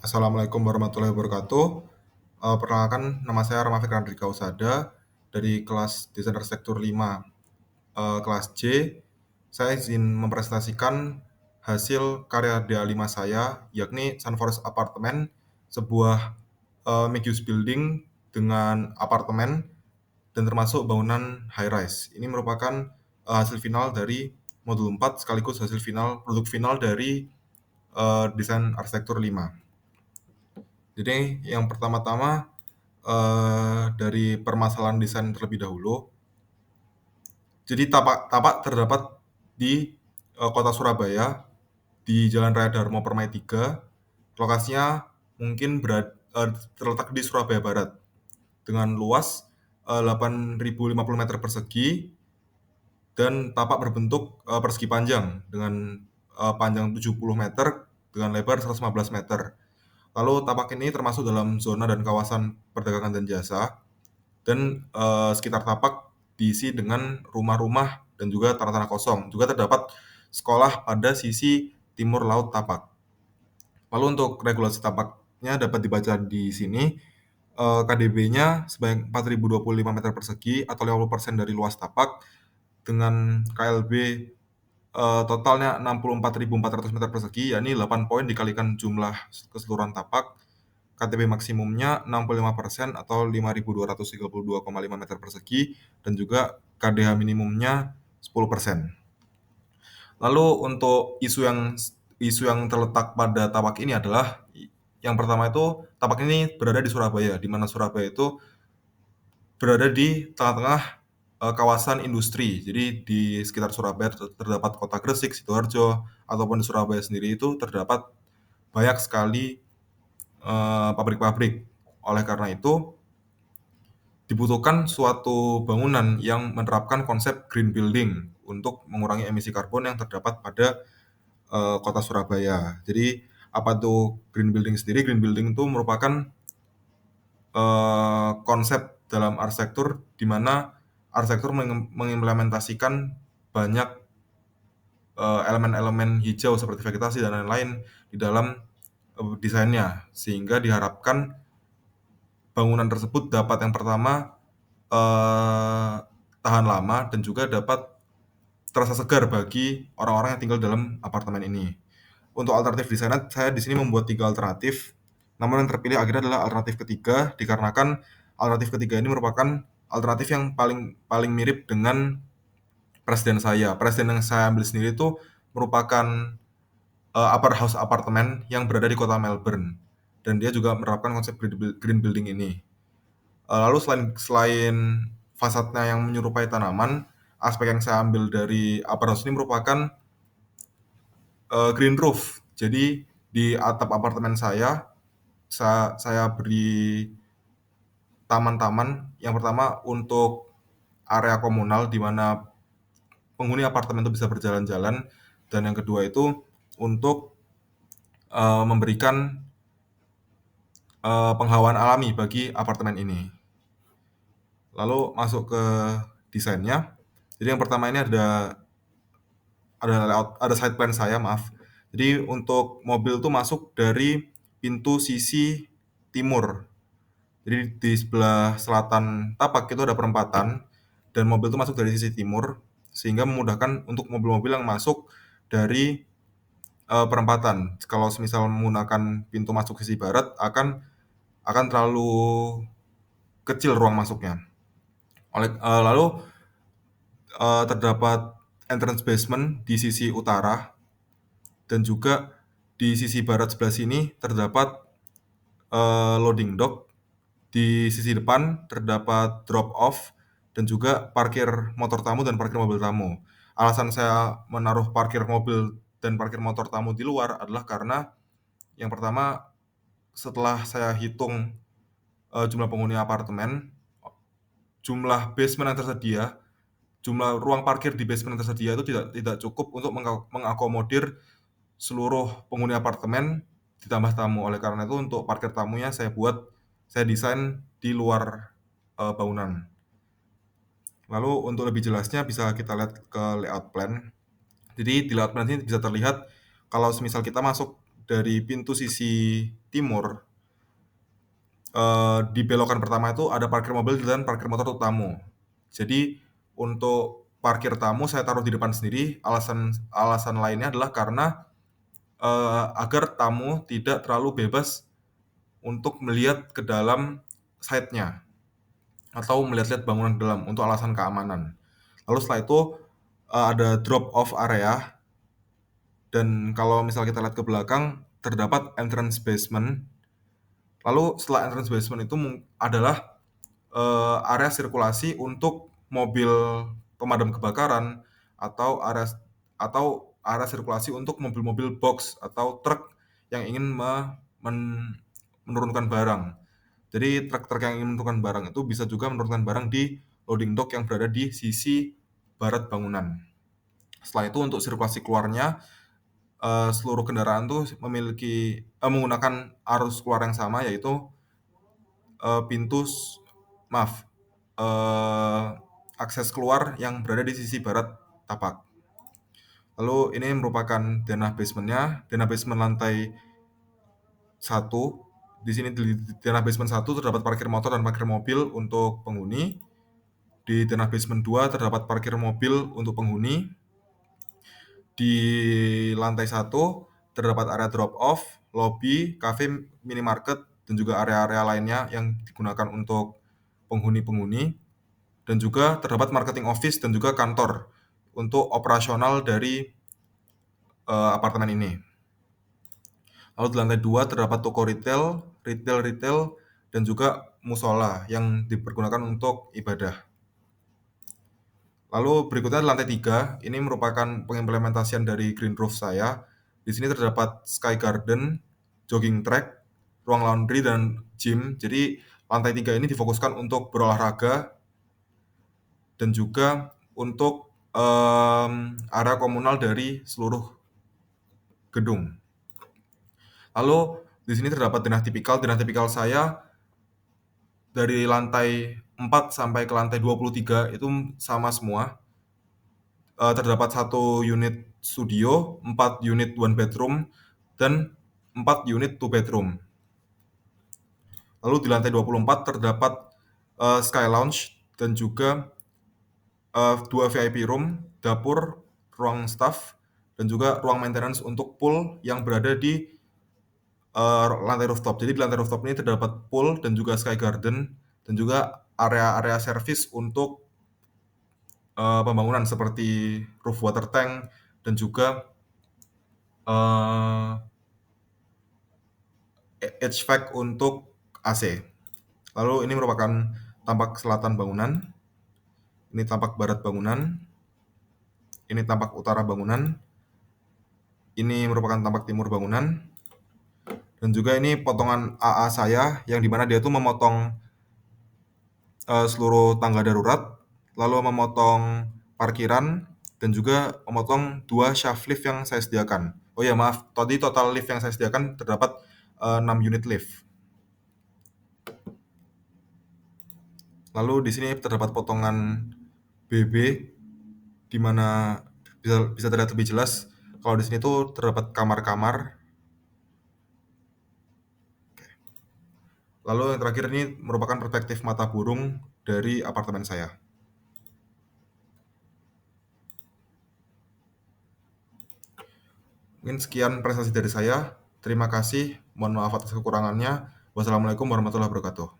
Assalamualaikum warahmatullahi wabarakatuh. Perkenalkan nama saya Rahmafik Randrika Usada dari kelas Desain Arsitektur 5, kelas C. Saya izin mempresentasikan hasil karya DA5 saya, yakni Sunforest Apartemen, sebuah mixed use building dengan apartemen dan termasuk bangunan high rise. Ini merupakan hasil final dari modul 4 sekaligus hasil final produk final dari desain arsitektur 5. Jadi yang pertama-tama dari permasalahan desain terlebih dahulu. Jadi tapak terdapat di kota Surabaya di Jalan Raya Darmo Permai 3. Lokasinya mungkin terletak di Surabaya Barat dengan luas 8.050 meter persegi dan tapak berbentuk persegi panjang dengan panjang 70 meter dengan lebar 115 meter. Lalu tapak ini termasuk dalam zona dan kawasan perdagangan dan jasa, dan sekitar tapak diisi dengan rumah-rumah dan juga tanah-tanah kosong. Juga terdapat sekolah pada sisi timur laut tapak. Lalu untuk regulasi tapaknya dapat dibaca di sini. KDB-nya sebanyak 4.025 meter persegi atau 50% dari luas tapak dengan KLB totalnya 64.400 meter persegi, yakni 8 poin dikalikan jumlah keseluruhan tapak. KTP maksimumnya 65% atau 5.232,5 meter persegi dan juga KDH minimumnya 10%. Lalu untuk isu yang terletak pada tapak ini adalah yang pertama itu tapak ini berada di Surabaya, di mana Surabaya itu berada di tengah-tengah kawasan industri. Jadi di sekitar Surabaya terdapat kota Gresik, Sidoarjo, ataupun di Surabaya sendiri itu terdapat banyak sekali pabrik-pabrik. Oleh karena itu, dibutuhkan suatu bangunan yang menerapkan konsep green building untuk mengurangi emisi karbon yang terdapat pada kota Surabaya. Jadi apa itu green building sendiri? Green building itu merupakan konsep dalam arsitektur di mana arsitektur mengimplementasikan banyak elemen-elemen hijau seperti vegetasi dan lain-lain di dalam desainnya, sehingga diharapkan bangunan tersebut dapat yang pertama tahan lama dan juga dapat terasa segar bagi orang-orang yang tinggal dalam apartemen ini. Untuk alternatif desainnya, saya di sini membuat 3 alternatif. Namun yang terpilih akhirnya adalah alternatif ketiga, dikarenakan alternatif ketiga ini merupakan alternatif yang paling paling mirip dengan presiden saya. Presiden yang saya ambil sendiri itu merupakan upper house apartemen yang berada di kota Melbourne, dan dia juga menerapkan konsep green building ini. Lalu selain fasadnya yang menyerupai tanaman, aspek yang saya ambil dari upper house ini merupakan green roof. Jadi di atap apartemen saya beri taman-taman. Yang pertama untuk area komunal di mana penghuni apartemen itu bisa berjalan-jalan, dan yang kedua itu untuk memberikan penghawaan alami bagi apartemen ini. Lalu masuk ke desainnya. Jadi yang pertama ini ada side plan saya, maaf. Jadi untuk mobil tuh masuk dari pintu sisi timur. Jadi di sebelah selatan tapak itu ada perempatan dan mobil itu masuk dari sisi timur, sehingga memudahkan untuk mobil-mobil yang masuk dari perempatan. Kalau semisal menggunakan pintu masuk sisi barat akan terlalu kecil ruang masuknya. Lalu terdapat entrance basement di sisi utara, dan juga di sisi barat sebelah sini terdapat loading dock. Di sisi depan terdapat drop off dan juga parkir motor tamu dan parkir mobil tamu. Alasan saya menaruh parkir mobil dan parkir motor tamu di luar adalah karena yang pertama, setelah saya hitung jumlah penghuni apartemen, jumlah basement yang tersedia, jumlah ruang parkir di basement yang tersedia itu tidak cukup untuk mengakomodir seluruh penghuni apartemen ditambah tamu. Oleh karena itu untuk parkir tamunya saya desain di luar bangunan. Lalu untuk lebih jelasnya bisa kita lihat ke layout plan. Jadi di layout plan ini bisa terlihat kalau semisal kita masuk dari pintu sisi timur, di belokan pertama itu ada parkir mobil dan parkir motor untuk tamu. Jadi untuk parkir tamu saya taruh di depan sendiri, alasan alasan lainnya adalah karena, agar tamu tidak terlalu bebas untuk melihat ke dalam site-nya atau melihat-lihat bangunan dalam untuk alasan keamanan. Lalu setelah itu, ada drop off area dan kalau misal kita lihat ke belakang terdapat entrance basement. Lalu setelah entrance basement itu adalah, area sirkulasi untuk mobil pemadam kebakaran atau area sirkulasi untuk mobil-mobil box atau truk yang ingin menurunkan barang. Jadi truk-truk yang ingin menurunkan barang itu bisa juga menurunkan barang di loading dock yang berada di sisi barat bangunan. Setelah itu untuk sirkulasi keluarnya, seluruh kendaraan tuh menggunakan arus keluar yang sama, yaitu, eee, pintu s maaf, eee, akses keluar yang berada di sisi barat tapak. Lalu ini merupakan denah basement-nya, denah basement lantai 1. Di sini di denah basement 1 terdapat parkir motor dan parkir mobil untuk penghuni. Di denah basement 2 terdapat parkir mobil untuk penghuni. Di lantai 1 terdapat area drop off, lobi, kafe, minimarket, dan juga area-area lainnya yang digunakan untuk penghuni-penghuni. Dan juga terdapat marketing office dan juga kantor untuk operasional dari, apartemen ini. Lalu di lantai 2 terdapat toko retail, retail, dan juga musola yang dipergunakan untuk ibadah. Lalu berikutnya di lantai 3, ini merupakan pengimplementasian dari green roof saya. Di sini terdapat sky garden, jogging track, ruang laundry, dan gym. Jadi lantai 3 ini difokuskan untuk berolahraga dan juga untuk, area komunal dari seluruh gedung. Lalu di sini terdapat denah tipikal. Denah tipikal saya dari lantai 4 sampai ke lantai 23 itu sama semua. Terdapat 1 unit studio, 4 unit one bedroom, dan 4 unit two bedroom. Lalu di lantai 24 terdapat, sky lounge dan juga, 2 VIP room, dapur, ruang staff, dan juga ruang maintenance untuk pool yang berada di, lantai rooftop. Jadi di lantai rooftop ini terdapat pool dan juga sky garden dan juga area-area servis untuk, pembangunan seperti roof water tank dan juga, eee, HVAC untuk AC. Lalu ini merupakan tampak selatan bangunan, ini tampak barat bangunan, ini tampak utara bangunan, ini merupakan tampak timur bangunan, dan juga ini potongan AA saya yang di mana dia tuh memotong, seluruh tangga darurat, lalu memotong parkiran, dan juga memotong 2 shaft lift yang saya sediakan. Oh ya maaf, tadi total lift yang saya sediakan terdapat, 6 unit lift. Lalu di sini terdapat potongan BB di mana bisa terlihat lebih jelas kalau di sini tuh terdapat kamar-kamar. Lalu yang terakhir ini merupakan perspektif mata burung dari apartemen saya. Mungkin sekian presentasi dari saya. Terima kasih. Mohon maaf atas kekurangannya. Wassalamualaikum warahmatullahi wabarakatuh.